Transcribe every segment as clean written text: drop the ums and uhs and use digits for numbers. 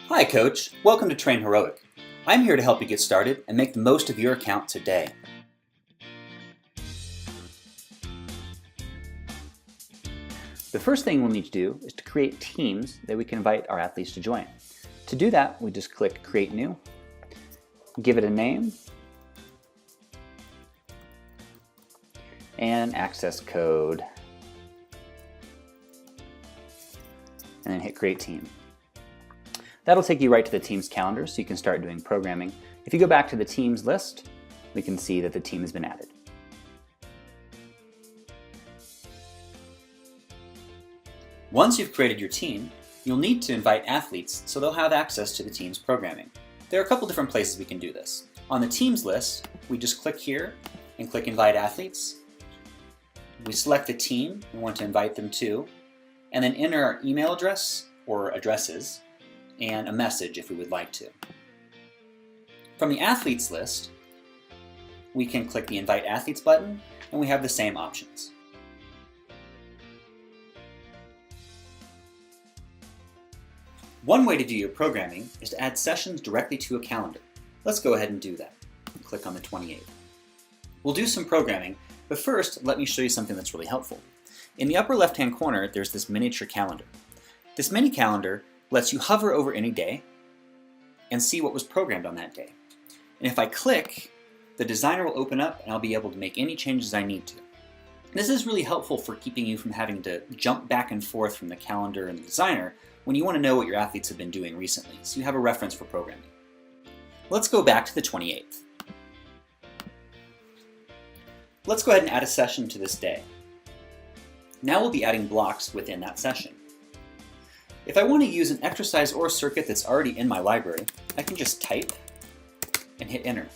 Hi Coach, welcome to TrainHeroic. I'm here to help you get started and make the most of your account today. The first thing we'll need to do is to create teams that we can invite our athletes to join. To do that, we just click Create New, give it a name, and an access code, and then hit Create Team. That'll take you right to the team's calendar so you can start doing programming. If you go back to the teams list, we can see that the team has been added. Once you've created your team, you'll need to invite athletes so they'll have access to the team's programming. There are a couple different places we can do this. On the teams list, we just click here and click Invite Athletes. We select the team we want to invite them to, and then enter our email address or addresses and a message if we would like to. From the athletes list, we can click the Invite Athletes button, and we have the same options. One way to do your programming is to add sessions directly to a calendar. Let's go ahead and do that. Click on the 28th. We'll do some programming, but first let me show you something that's really helpful. In the upper left-hand corner, there's this miniature calendar. This mini calendar lets you hover over any day and see what was programmed on that day. And if I click, the designer will open up and I'll be able to make any changes I need to. This is really helpful for keeping you from having to jump back and forth from the calendar and the designer when you want to know what your athletes have been doing recently, so you have a reference for programming. Let's go back to the 28th. Let's go ahead and add a session to this day. Now we'll be adding blocks within that session. If I want to use an exercise or circuit that's already in my library, I can just type and hit enter.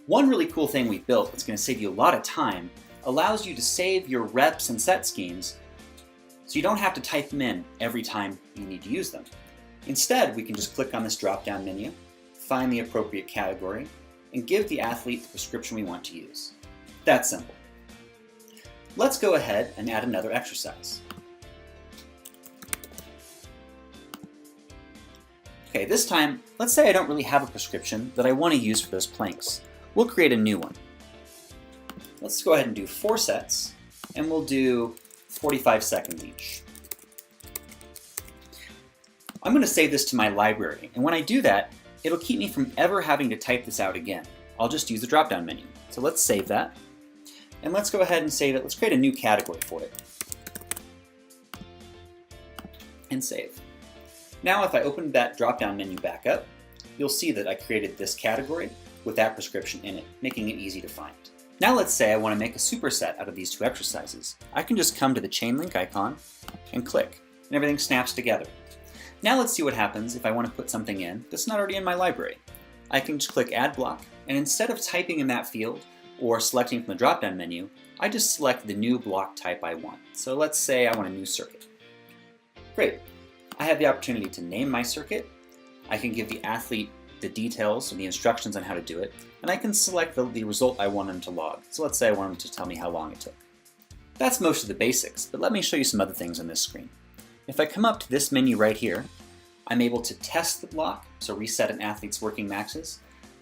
One really cool thing we built that's going to save you a lot of time allows you to save your reps and set schemes so you don't have to type them in every time you need to use them. Instead, we can just click on this drop-down menu, find the appropriate category, and give the athlete the prescription we want to use. That's simple. Let's go ahead and add another exercise. Okay, this time, let's say I don't really have a prescription that I want to use for those planks. We'll create a new one. Let's go ahead and do 4 sets, and we'll do 45 seconds each. I'm going to save this to my library, and when I do that, it'll keep me from ever having to type this out again. I'll just use the drop-down menu. So let's save that, and let's go ahead and save it. Let's create a new category for it, and save. Now if I open that drop-down menu back up, you'll see that I created this category with that prescription in it, making it easy to find. Now let's say I want to make a superset out of these 2 exercises. I can just come to the chain link icon and click, and everything snaps together. Now let's see what happens if I want to put something in that's not already in my library. I can just click Add Block, and instead of typing in that field or selecting from the drop-down menu, I just select the new block type I want. So let's say I want a new circuit. Great. I have the opportunity to name my circuit, I can give the athlete the details and the instructions on how to do it, and I can select the result I want them to log. So let's say I want them to tell me how long it took. That's most of the basics, but let me show you some other things on this screen. If I come up to this menu right here, I'm able to test the block, so reset an athlete's working maxes.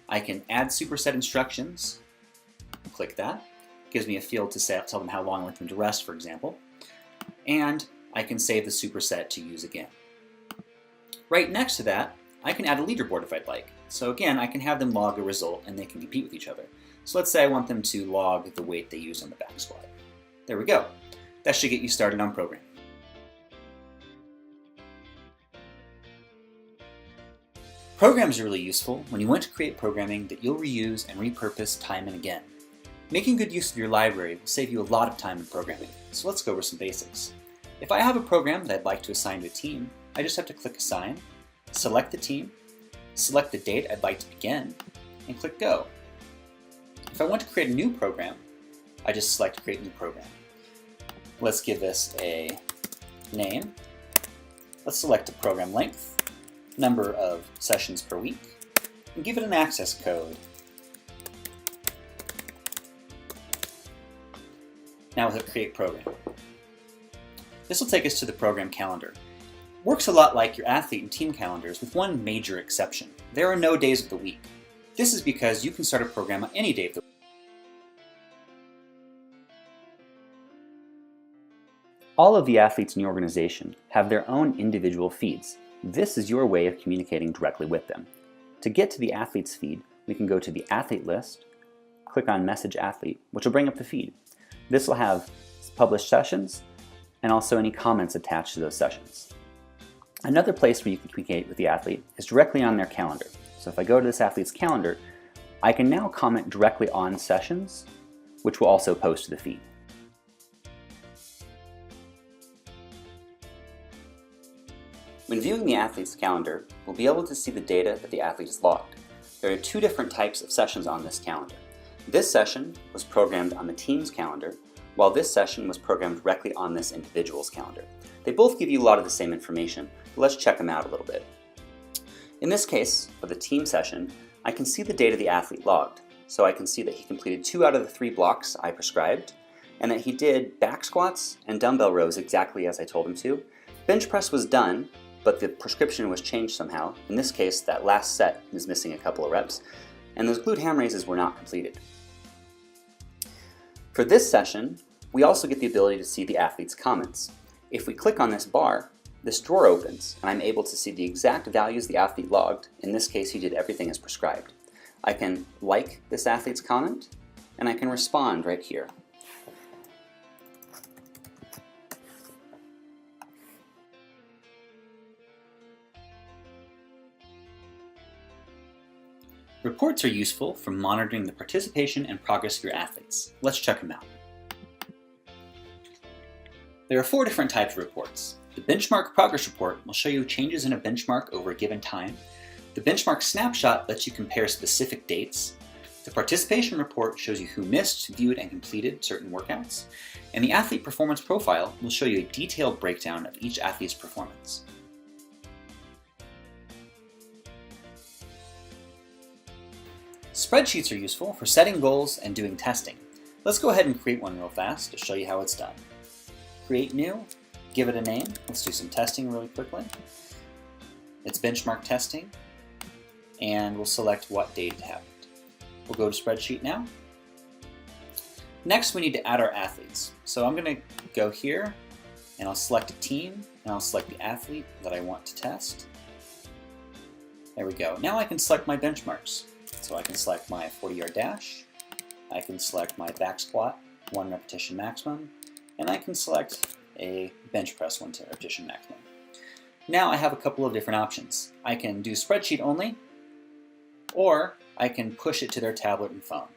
I can add superset instructions, click that. It gives me a field to tell them how long I want them to rest, for example. And I can save the superset to use again. Right next to that, I can add a leaderboard if I'd like. So again, I can have them log a result and they can compete with each other. So let's say I want them to log the weight they use on the back squat. There we go. That should get you started on programming. Programs are really useful when you want to create programming that you'll reuse and repurpose time and again. Making good use of your library will save you a lot of time in programming. So let's go over some basics. If I have a program that I'd like to assign to a team, I just have to click Assign, select the team, select the date I'd like to begin, and click Go. If I want to create a new program, I just select Create New Program. Let's give this a name. Let's select a program length, number of sessions per week, and give it an access code. Now we'll hit Create Program. This will take us to the program calendar. works a lot like your athlete and team calendars with one major exception. There are no days of the week. This is because you can start a program on any day of the week. All of the athletes in your organization have their own individual feeds. This is your way of communicating directly with them. To get to the athlete's feed, we can go to the athlete list, click on Message Athlete, which will bring up the feed. This will have published sessions and also any comments attached to those sessions. Another place where you can communicate with the athlete is directly on their calendar. So if I go to this athlete's calendar, I can now comment directly on sessions, which will also post to the feed. When viewing the athlete's calendar, we'll be able to see the data that the athlete has logged. There are two different types of sessions on this calendar. This session was programmed on the team's calendar, while this session was programmed directly on this individual's calendar. They both give you a lot of the same information, but let's check them out a little bit. In this case, for the team session, I can see the data the athlete logged. So I can see that he completed 2 out of the 3 blocks I prescribed, and that he did back squats and dumbbell rows exactly as I told him to. Bench press was done, but the prescription was changed somehow. In this case, that last set is missing a couple of reps, and those glute ham raises were not completed. For this session, we also get the ability to see the athlete's comments. If we click on this bar, this drawer opens, and I'm able to see the exact values the athlete logged. In this case, he did everything as prescribed. I can like this athlete's comment, and I can respond right here. Reports are useful for monitoring the participation and progress of your athletes. Let's check them out. There are 4 different types of reports. The benchmark progress report will show you changes in a benchmark over a given time. The benchmark snapshot lets you compare specific dates. The participation report shows you who missed, viewed, and completed certain workouts. And the athlete performance profile will show you a detailed breakdown of each athlete's performance. Spreadsheets are useful for setting goals and doing testing. Let's go ahead and create one real fast to show you how it's done. Create new, give it a name. Let's do some testing really quickly. It's benchmark testing, and we'll select what date it happened. We'll go to spreadsheet now. Next, we need to add our athletes. So I'm going to go here, and I'll select a team, and I'll select the athlete that I want to test. There we go. Now I can select my benchmarks. So I can select my 40-yard dash, I can select my back squat, 1 repetition maximum, and I can select a bench press 1 repetition maximum. Now I have a couple of different options. I can do spreadsheet only, or I can push it to their tablet and phone.